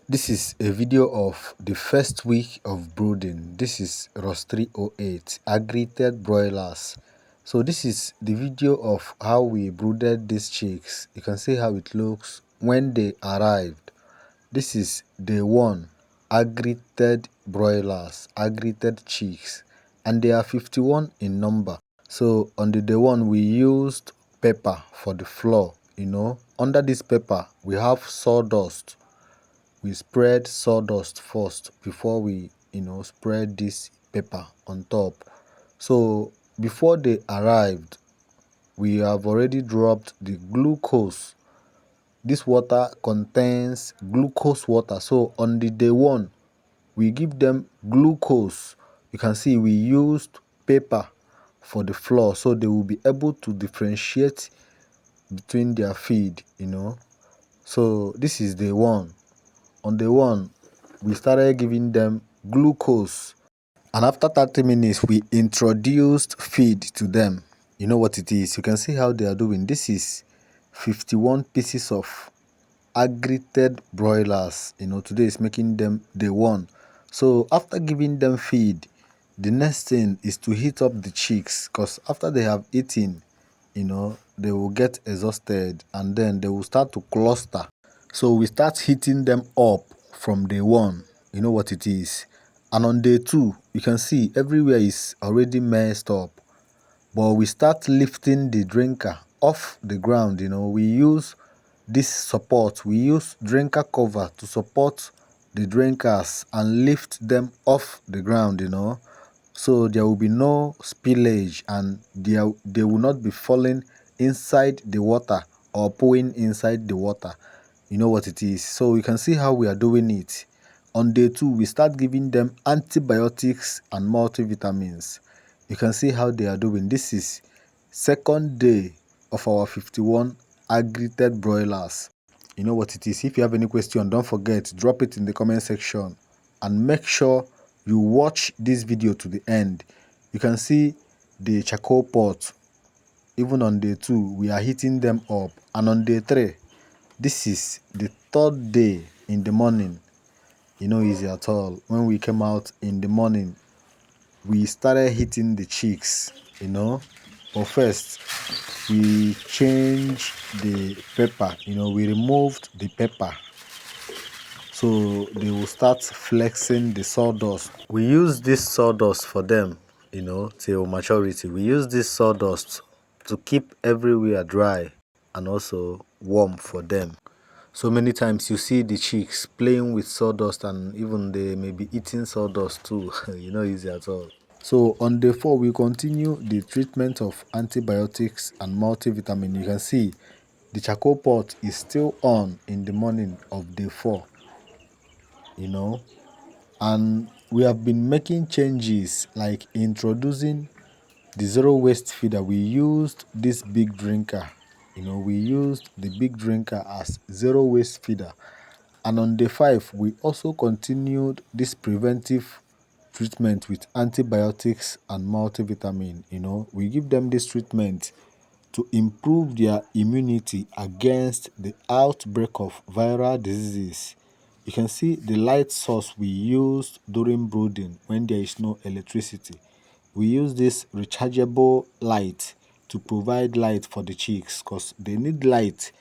This is a video of the first week of brooding. This is Ross 308 aggregated broilers. So this is the video of how we brooded these chicks. You can see how it looks when they arrived. This is day one, aggregated broilers, aggregated chicks, and they are 51 in number. So on the day one, we used pepper for the floor. Under this pepper we have sawdust. We spread sawdust first before we spread this pepper on top. So before they arrived, we have already dropped the glucose. This water contains glucose water. So on the day one, we give them glucose. You can see we used paper for the floor, so they will be able to differentiate between their feed. So this is day one. On day one, we started giving them glucose, and after 30 minutes we introduced feed to them. You know what it is. You can see how they are doing. This is 51 pieces of aggregated broilers. Today is making them day one. So after giving them feed, the next thing is to heat up the chicks, because after they have eaten, they will get exhausted and then they will start to cluster. So we start heating them up from day one. You know what it is. And on day two, you can see everywhere is already messed up. But we start lifting the drinker off the ground. We use this support. We use drinker cover to support the drinkers and lift them off the ground. So there will be no spillage, and they will not be falling inside the water or pouring inside the water. You know what it is. So you can see how we are doing it. On day two, we start giving them antibiotics and multivitamins. You can see how they are doing. This is second day of our 51 aggregated broilers. You know what it is. If you have any question, don't forget, drop it in the comment section, and make sure you watch this video to the end. You can see the charcoal pot. Even on day two, we are heating them up. And on day three, this is the third day in the morning. Easy at all. When we came out in the morning, we started hitting the chicks. But first, we changed the pepper. We removed the pepper, so they will start flexing the sawdust. We use this sawdust for them, till maturity. We use this sawdust to keep everywhere dry and also warm for them. So many times you see the chicks playing with sawdust, and even they may be eating sawdust too. Easy at all. So on day 4, we continue the treatment of antibiotics and multivitamin. You can see the charcoal pot is still on in the morning of day 4. And we have been making changes, like introducing the zero waste feeder. We used this big drinker. We used the big drinker as zero waste feeder. And on day 5, we also continued this preventive treatment with antibiotics and multivitamin. We give them this treatment to improve their immunity against the outbreak of viral diseases. You can see the light source we used during brooding when there is no electricity. We use this rechargeable light to provide light for the chicks, because they need light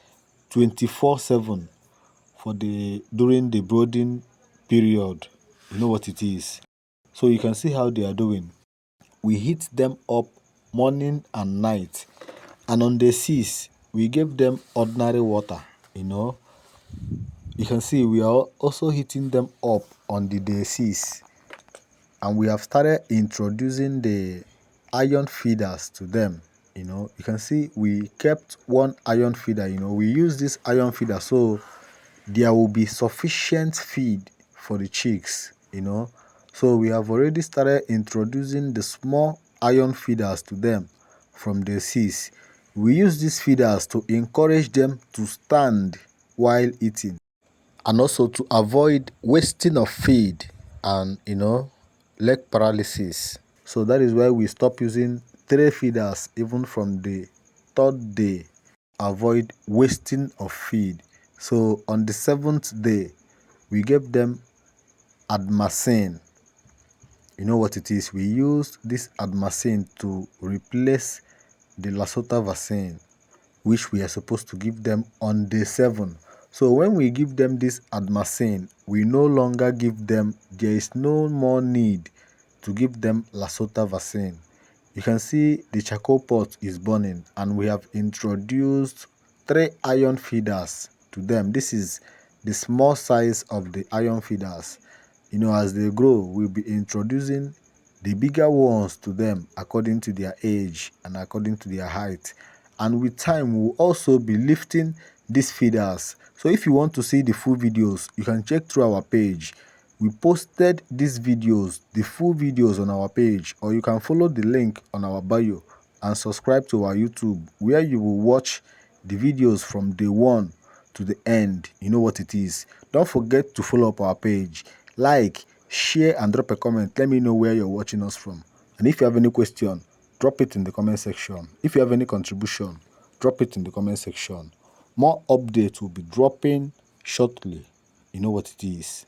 24/7 during the brooding period. You know what it is. So you can see how they are doing. We heat them up morning and night. And on day 6, we gave them ordinary water. You can see we are also heating them up on the day 6. And we have started introducing the iron feeders to them. You can see we kept one iron feeder. We use this iron feeder so there will be sufficient feed for the chicks. So we have already started introducing the small iron feeders to them from day 6. We use these feeders to encourage them to stand while eating, and also to avoid wasting of feed and leg paralysis. So that is why we stop using 3 feeders even from the 3rd day. Avoid wasting of feed. So on the 7th day, we gave them admacin. You know what it is? We used this admacin to replace the Lasota vaccine, which we are supposed to give them on day 7. So when we give them this admacin, we no longer give them, there is no more need to give them Lasota vaccine. You can see the charcoal pot is burning, and we have introduced 3 iron feeders to them. This is the small size of the iron feeders. You know, as they grow, we'll be introducing the bigger ones to them according to their age and according to their height. And with time, we'll also be lifting these feeders. So if you want to see the full videos, you can check through our page. We posted these videos, the full videos, on our page, or you can follow the link on our bio and subscribe to our YouTube, where you will watch the videos from day 1 to the end. You know what it is. Don't forget to follow up our page, like, share, and drop a comment. Let me know where you're watching us from. And if you have any question, drop it in the comment section. If you have any contribution, drop it in the comment section. More updates will be dropping shortly. You know what it is.